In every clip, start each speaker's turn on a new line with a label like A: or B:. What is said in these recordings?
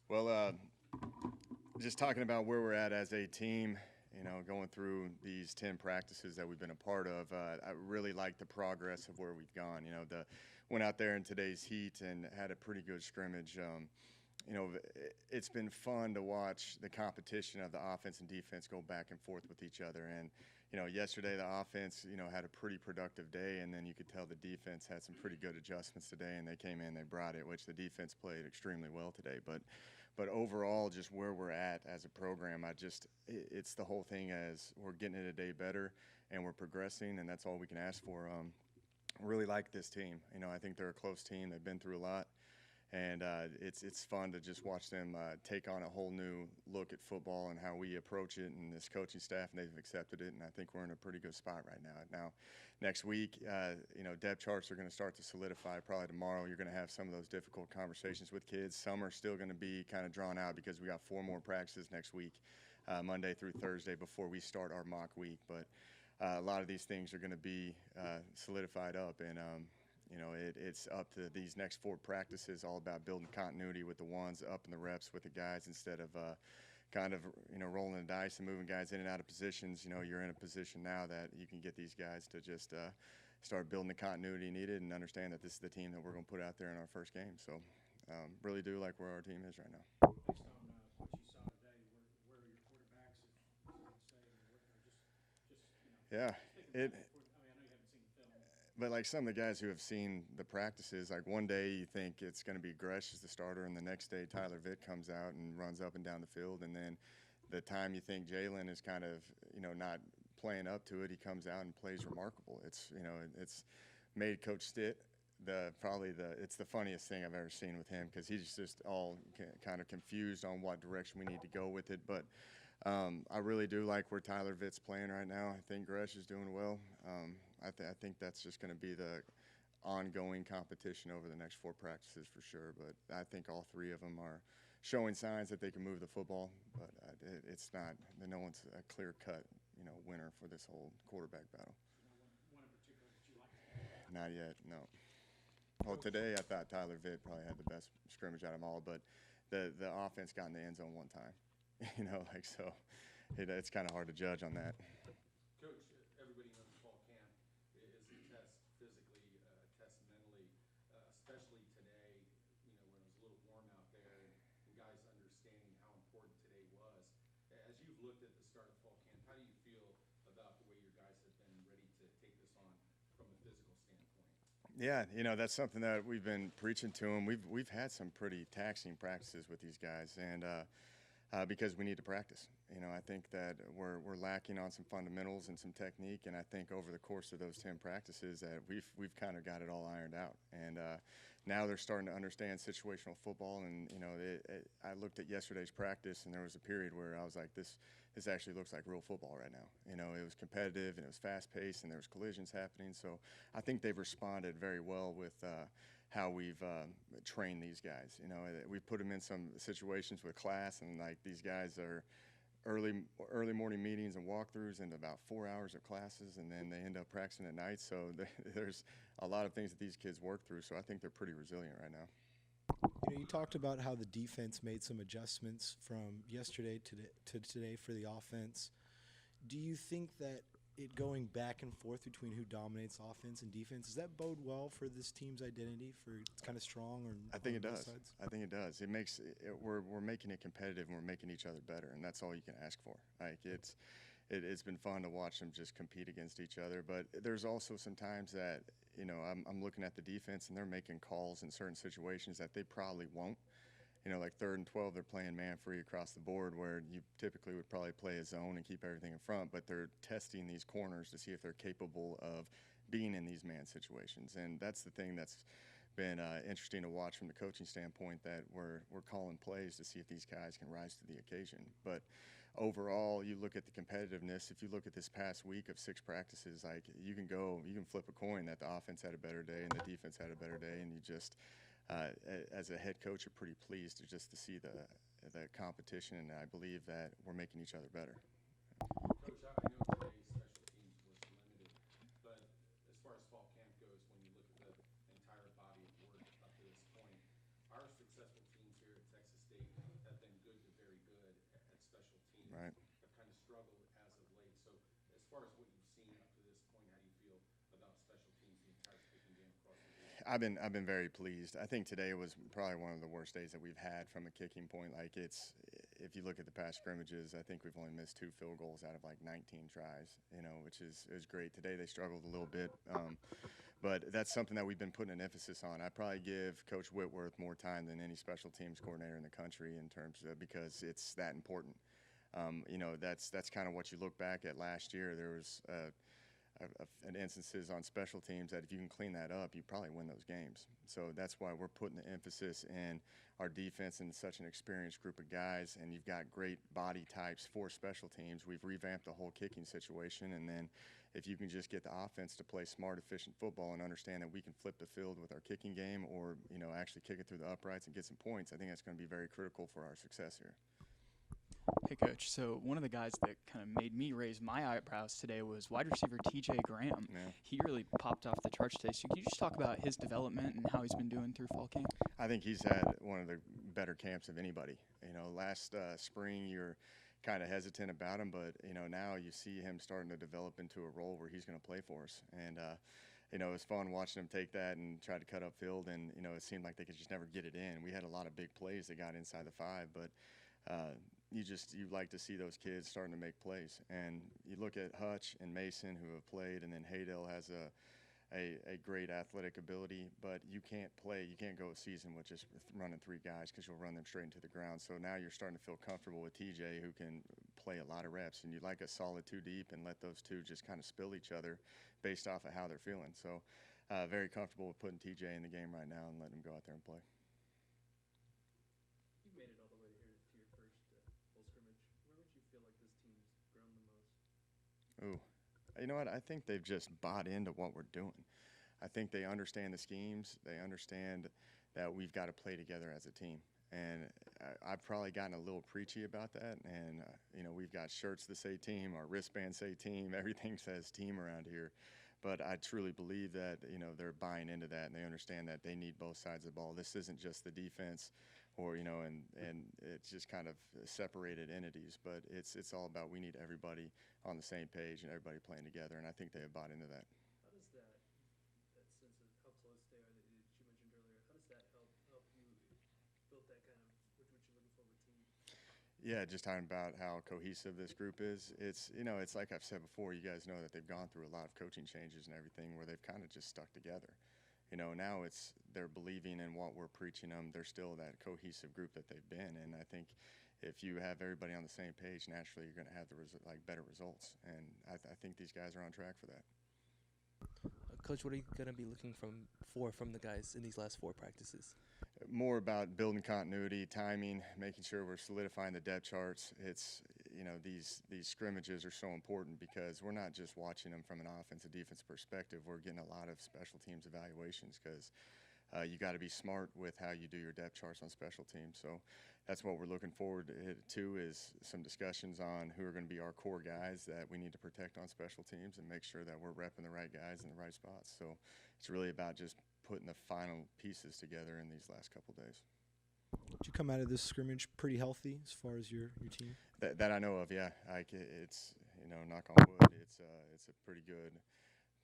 A: Well, just talking about where we're at as a team, going through these 10 practices that we've been a part of, I really like the progress of where we've gone. Went out there in today's heat and had a pretty good scrimmage. It's been fun to watch the competition of the offense and defense go back and forth with each other. And, yesterday the offense, had a pretty productive day, and then you could tell the defense had some pretty good adjustments today, and they came in, they brought it, which the defense played extremely well today. But overall, just where we're at as a program, it's the whole thing as we're getting it a day better and we're progressing, and that's all we can ask for. Really like this team. I think they're a close team. They've been through a lot. And it's fun to just watch them take on a whole new look at football and how we approach it, and this coaching staff, and they've accepted it, and I think we're in a pretty good spot right now. Now, next week, depth charts are going to start to solidify. Probably tomorrow you're going to have some of those difficult conversations with kids. Some are still going to be kind of drawn out because we got 4 more practices next week, Monday through Thursday, before we start our mock week. But a lot of these things are going to be solidified up, and it's up to these next 4 practices, all about building continuity with the ones, up in the reps with the guys, instead of rolling the dice and moving guys in and out of positions. You're in a position now that you can get these guys to just start building the continuity needed and understand that this is the team that we're going to put out there in our first game. So really do like where our team is right now.
B: Based on what you saw today, where are your quarterbacks, if you would say,
A: Yeah,
B: speaking
A: it.
B: back and forth. I mean, I know you haven't seen the film.
A: But like some of the guys who have seen the practices, like one day you think it's going to be Gresh as the starter, and the next day Tyler Vitt comes out and runs up and down the field, and then the time you think Jalen is kind of not playing up to it, he comes out and plays remarkable. It's made Coach Stitt it's the funniest thing I've ever seen with him, because he's just all kind of confused on what direction we need to go with it. But I really do like where Tyler Vitt's playing right now. I think Gresh is doing well. I think that's just going to be the ongoing competition over the next 4 practices for sure. But I think all 3 of them are showing signs that they can move the football. But it's not. No one's a clear-cut, winner for this whole quarterback battle.
B: One in particular that you like?
A: Not yet, no. Well, today I thought Tyler Vitt probably had the best scrimmage out of them all, but the offense got in the end zone one time. So it's kind of hard to judge on that.
C: Coach, everybody knows fall camp is a test physically, test mentally, especially today, when it was a little warm out there, and guys understanding how important today was. As you've looked at the start of fall camp, how do you feel about the way your guys have been ready to take this on from a physical standpoint?
A: Yeah, that's something that we've been preaching to them. We've had some pretty taxing practices with these guys, and because we need to practice. I think that we're lacking on some fundamentals and some technique, and I think over the course of those 10 practices that we've kind of got it all ironed out. And now they're starting to understand situational football. And I looked at yesterday's practice, and there was a period where I was like, this actually looks like real football right now. It was competitive and it was fast-paced, and there was collisions happening. So I think they've responded very well with how we've trained these guys. We put them in some situations with class, and like these guys are early morning meetings and walkthroughs into about 4 hours of classes, and then they end up practicing at night. So there's a lot of things that these kids work through. So I think they're pretty resilient right now.
D: You talked about how the defense made some adjustments from yesterday to today for the offense. Do you think that it going back and forth between who dominates offense and defense, does that bode well for this team's identity, for it's kind of strong? Or
A: I think it
D: both
A: does.
D: sides?
A: I think it does. It makes we're making it competitive, and we're making each other better, and that's all you can ask for. Like it's been fun to watch them just compete against each other. But there's also some times that I'm looking at the defense, and they're making calls in certain situations that they probably won't. Like 3rd and 12, they're playing man-free across the board, where you typically would probably play a zone and keep everything in front, but they're testing these corners to see if they're capable of being in these man situations. And that's the thing that's been interesting to watch from the coaching standpoint, that we're calling plays to see if these guys can rise to the occasion. But overall, you look at the competitiveness. If you look at this past week of 6 practices, like you can flip a coin that the offense had a better day and the defense had a better day, and you just as a head coach, are pretty pleased to see the competition, and I believe that we're making each other better.
C: Coach, I know today's special teams was limited, but as far as fall camp goes, when you look at the entire body of work up to this point, our successful teams here at Texas State far as what you've seen up to this point, how do you feel about special teams, the entire kicking game across the board?
A: I've been very pleased. I think today was probably one of the worst days that we've had from a kicking point. Like if you look at the past scrimmages, I think we've only missed 2 field goals out of like 19 tries, which is great. Today they struggled a little bit, but that's something that we've been putting an emphasis on. I probably give Coach Whitworth more time than any special teams coordinator in the country in terms of because it's that important. That's kind of what you look back at last year. There was an instances on special teams that if you can clean that up, you probably win those games. So that's why we're putting the emphasis in our defense and such an experienced group of guys, and you've got great body types for special teams. We've revamped the whole kicking situation, and then if you can just get the offense to play smart, efficient football and understand that we can flip the field with our kicking game or, actually kick it through the uprights and get some points, I think that's going to be very critical for our success here.
E: Hey, Coach. So one of the guys that kind of made me raise my eyebrows today was wide receiver T.J. Graham.
A: Yeah.
E: He really popped off the charts today. So can you just talk about his development and how he's been doing through fall camp?
A: I think he's had one of the better camps of anybody. Last spring you're kind of hesitant about him, but now you see him starting to develop into a role where he's going to play for us. And it was fun watching him take that and try to cut up field, and it seemed like they could just never get it in. We had a lot of big plays that got inside the 5, but you like to see those kids starting to make plays. And you look at Hutch and Mason who have played, and then Haydell has a great athletic ability, but you can't go a season with just running 3 guys because you'll run them straight into the ground. So now you're starting to feel comfortable with TJ, who can play a lot of reps, and you like a solid 2 deep and let those 2 just kind of spill each other based off of how they're feeling. So very comfortable with putting TJ in the game right now and letting him go out there and play.
F: You've made it all the way here to your first full scrimmage. Where would you feel like this team's grown the most?
A: Ooh. You know what? I think they've just bought into what we're doing. I think they understand the schemes. They understand that we've got to play together as a team. And I've probably gotten a little preachy about that. And, we've got shirts that say team, our wristbands say team, everything says team around here. But I truly believe that, they're buying into that, and they understand that they need both sides of the ball. This isn't just the defense or, and it's just kind of separated entities. But it's all about we need everybody on the same page and everybody playing together, and I think they have bought into that.
F: How does that sense of how close they are that you mentioned earlier, how does that help you build that kind of what you're looking for with team?
A: Yeah, just talking about how cohesive this group is. It's like I've said before, you guys know that they've gone through a lot of coaching changes and everything where they've kind of just stuck together. Now they're believing in what we're preaching them. They're still that cohesive group that they've been, and I think if you have everybody on the same page, naturally you're going to have better results. And I think these guys are on track for that.
G: Coach, what are you going to be looking for from the guys in these last 4 practices?
A: More about building continuity, timing, making sure we're solidifying the depth charts. It's these scrimmages are so important because we're not just watching them from an offense and defense perspective. We're getting a lot of special teams evaluations because you got to be smart with how you do your depth charts on special teams. So that's what we're looking forward to is some discussions on who are going to be our core guys that we need to protect on special teams and make sure that we're repping the right guys in the right spots. So it's really about just putting the final pieces together in these last couple of days.
D: Did you come out of this scrimmage pretty healthy as far as your team?
A: That I know of, yeah. It's knock on wood, it's a pretty good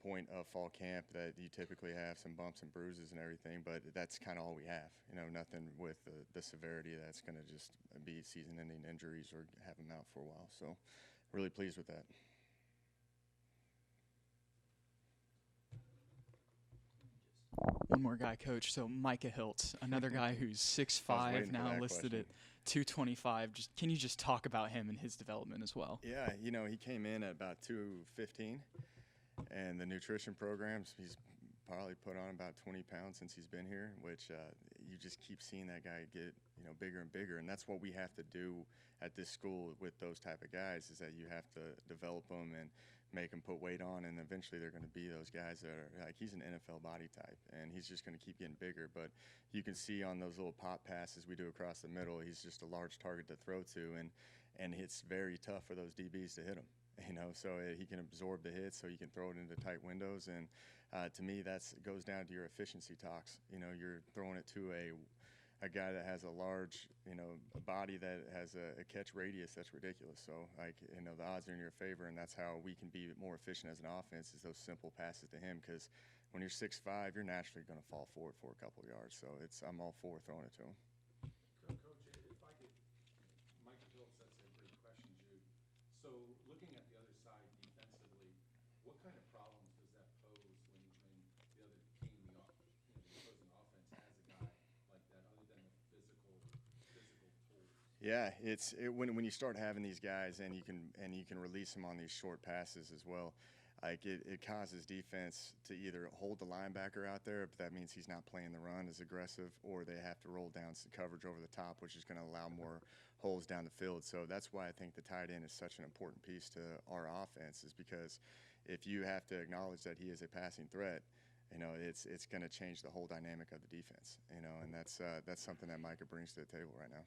A: point of fall camp that you typically have some bumps and bruises and everything, but that's kind of all we have. Nothing with the severity that's going to just be season-ending injuries or have them out for a while. So really pleased with that.
E: One more guy, Coach. So Micah Hiltz, another guy who's 6'5", now listed at 225. Can you just talk about him and his development as well?
A: Yeah, he came in at about 215, and the nutrition programs, he's probably put on about 20 pounds since he's been here, which you just keep seeing that guy get bigger and bigger, and that's what we have to do at this school with those type of guys is that you have to develop them and make them put weight on, and eventually they're going to be those guys that are like he's an NFL body type, and he's just going to keep getting bigger. But you can see on those little pop passes we do across the middle, he's just a large target to throw to, and it's very tough for those DBs to hit him. So he can absorb the hits, so he can throw it into tight windows, and to me that goes down to your efficiency talks. You're throwing it to a a guy that has a large, a body that has a catch radius that's ridiculous. So, like, the odds are in your favor, and that's how we can be more efficient as an offense is those simple passes to him. Because when you're 6'5", you're naturally going to fall forward for a couple of yards. So I'm all for throwing it to him.
C: Coach, if I could, Micah Phillips, that's a great question, Jude. So looking at the other side defensively, what kind of problems does that pose when the other team, the opposing offense has a guy like that, other than the physical tools?
A: Yeah, when you start having these guys and you can release them on these short passes as well. Like it causes defense to either hold the linebacker out there, but that means he's not playing the run as aggressive, or they have to roll down some coverage over the top, which is going to allow more holes down the field. So that's why I think the tight end is such an important piece to our offense, is because if you have to acknowledge that he is a passing threat, it's going to change the whole dynamic of the defense. And that's something that Micah brings to the table right now.